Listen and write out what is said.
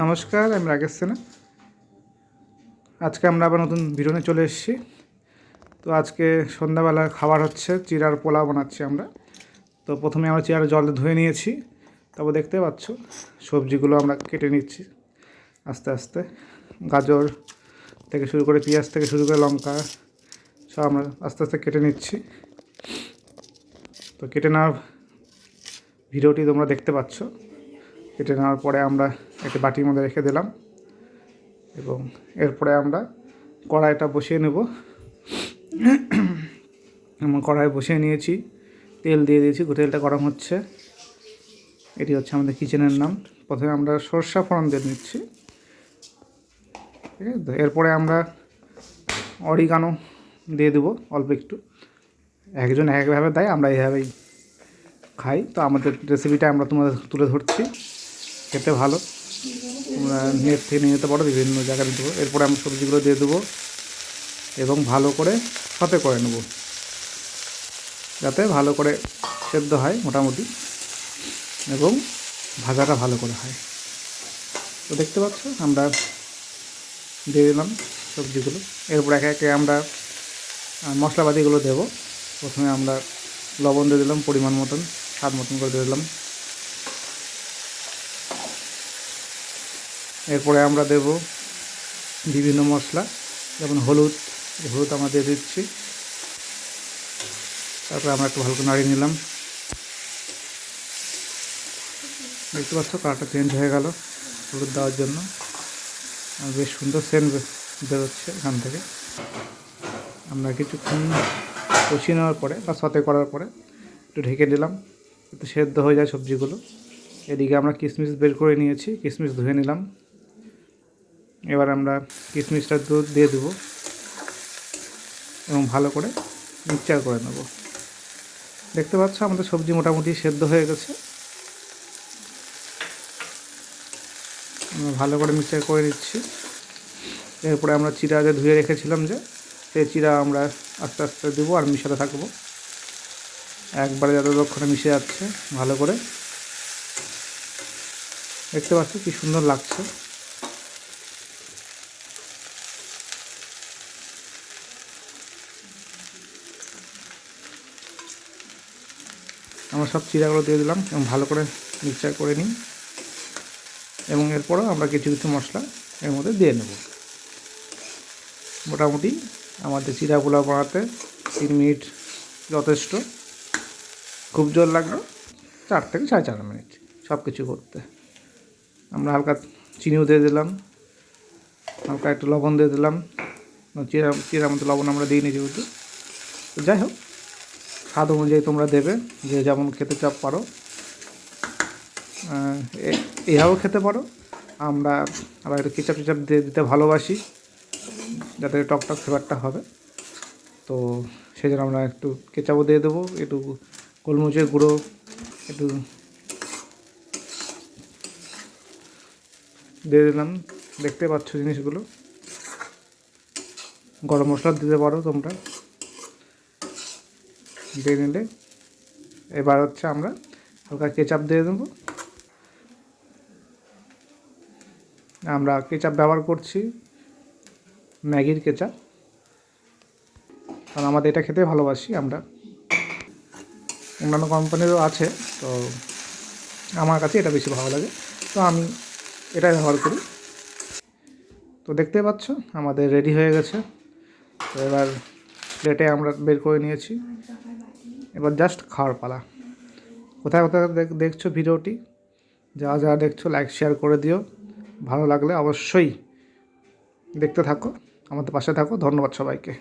নমস্কার, আমি রাকেশ সিনহা। আজকে আমরা আবার নতুন ভিডিও নিয়ে চলে এসেছি। তো আজকে সন্ধ্যাবেলা খাবার হচ্ছে চিড়ার পোলাও বানাচ্ছি আমরা। তো প্রথমে আমরা চিড়ার জলে ধুয়ে নিয়েছি, তারপর দেখতে পাচ্ছ সবজিগুলো আমরা কেটে নিচ্ছি আস্তে আস্তে। গাজর থেকে শুরু করে পেঁয়াজ থেকে শুরু করে লঙ্কা সব আমরা আস্তে আস্তে কেটে নিচ্ছি। তো কেটে নেওয়ার ভিডিওটি তোমরা দেখতে পাচ্ছ। কেটে নেওয়ার পরে আমরা একটা বাটির মধ্যে রেখে দিলাম এবং এরপরে আমরা কড়াইটা বসিয়ে নেব। আমরা কড়াই বসিয়ে নিয়েছি, তেল দিয়ে দিয়েছি, তেলটা গরম হচ্ছে। এটি হচ্ছে আমাদের কিচেনের নাম। প্রথমে আমরা সরষা ফোড়ন দিয়ে নিচ্ছি, ঠিক আছে। তো এরপরে আমরা অরিগানো দিয়ে দেবো অল্প একটু। একজন একভাবে দেয়, আমরা এইভাবেই খাই। তো আমাদের রেসিপিটা আমরা তোমাদের তুলে ধরছি, খেতে ভালো। তোমরা নেট থেকে নিয়ে যেতে পারো, বিভিন্ন জায়গায় দেবো। এরপরে আমরা সবজিগুলো দিয়ে দেবো এবং ভালো করে সতে করে নেব, যাতে ভালো করে সেদ্ধ হয় মোটামুটি এবং ভাজাটা ভালো করে হয়। তো দেখতে পাচ্ছ আমরা দিয়ে দিলাম সবজিগুলো। এরপর একে একে আমরা মশলাপাতিগুলো দেব। প্রথমে আমরা লবণ দিয়ে দিলাম পরিমাণ মতন, স্বাদ মতন করে দিয়ে দিলাম। এরপরে আমরা দেব বিভিন্ন মশলা, যেমন হলুদ আমরা দিয়ে দিচ্ছি। তারপরে আমরা একটু ভালো করে নাড়িয়ে নিলাম। দেখতে পাচ্ছ কালারটা চেঞ্জ হয়ে গেল হলুদ দেওয়ার জন্য, আর বেশ সুন্দর সেন্ট বেরোচ্ছে এখান থেকে। আমরা কিছুক্ষণ কষিয়ে নেওয়ার পরে বা সতে করার পরে একটু ঢেকে দিলাম, একটু সেদ্ধ হয়ে যায় সবজিগুলো। এদিকে আমরা কিশমিশ বের করে নিয়েছি, কিশমিশ ধুয়ে নিলাম। এবার আমরা কিশমিশটা দুধ দিয়ে দেবো এবং ভালো করে মিক্সচার করে নেব। দেখতে পাচ্ছ আমাদের সবজি মোটামুটি সেদ্ধ হয়ে গেছে। আমরা ভালো করে মিক্সচার করে নিচ্ছি। এরপরে আমরা চিড়া যে ধুয়ে রেখেছিলাম, সেই চিড়া আমরা আস্তে আস্তে দেবো আর মিশাতে থাকবো, একবারে যতক্ষণে মিশে যাচ্ছে ভালো করে। দেখতে পাচ্ছ কি সুন্দর লাগছে। আমরা সব চিড়াগুলো দিয়ে দিলাম এবং ভালো করে মিক্সচার করে নিই। এবং এরপরও আমরা কিছু কিছু মশলা এর মধ্যে দিয়ে নেব। মোটামুটি আমাদের চিড়া পোলাও বানাতে 3 মিনিট যথেষ্ট। খুব জোর লাগবে 4 থেকে 4.5 মিনিট সব কিছু করতে। আমরা হালকা চিনিও দিয়ে দিলাম, হালকা একটু লবণ দিয়ে দিলাম। চিড়ার মধ্যে লবণ আমরা দিইনি যেহেতু। তো যাই হোক, স্বাদ অনুযায়ী তোমরা দেবে, যে যেমন খেতে চাপ পারো। এভাবেও খেতে পারো। আমরা আবার একটু কেচাপ টেচাপ দিয়ে দিতে ভালোবাসি, যাতে টকটক ফ্লেভারটা হবে। তো সেই জন্য আমরা একটু কেচাপও দিয়ে দেবো, একটু গোলমরিচের গুঁড়ো একটু দিয়ে দিলাম। দেখতে পাচ্ছ জিনিসগুলো। গরম মশলা দিতে পারো তোমরা, দিয়ে নিলে। এবার হচ্ছে আমরা হালকা কেচাপ দিয়ে দেবো। আমরা কেচাপ ব্যবহার করছি ম্যাগির কেচাপ, কারণ আমাদের এটা খেতে ভালোবাসি আমরা। অন্যান্য কোম্পানিরও আছে, তো আমার কাছে এটা বেশি ভালো লাগে, তো আমি এটা ব্যবহার করি। তো দেখতে পাচ্ছ আমাদের রেডি হয়ে গেছে। তো এবার প্লেটে আমরা বের করে নিয়েছি, এবার জাস্ট খাওয়ার পালা। কোথায় কোথায় দেখছো ভিডিওটি, যারা দেখছো লাইক শেয়ার করে দিও। ভালো লাগলে অবশ্যই দেখতে থাকো, আমাদের পাশে থাকো। ধন্যবাদ সবাইকে।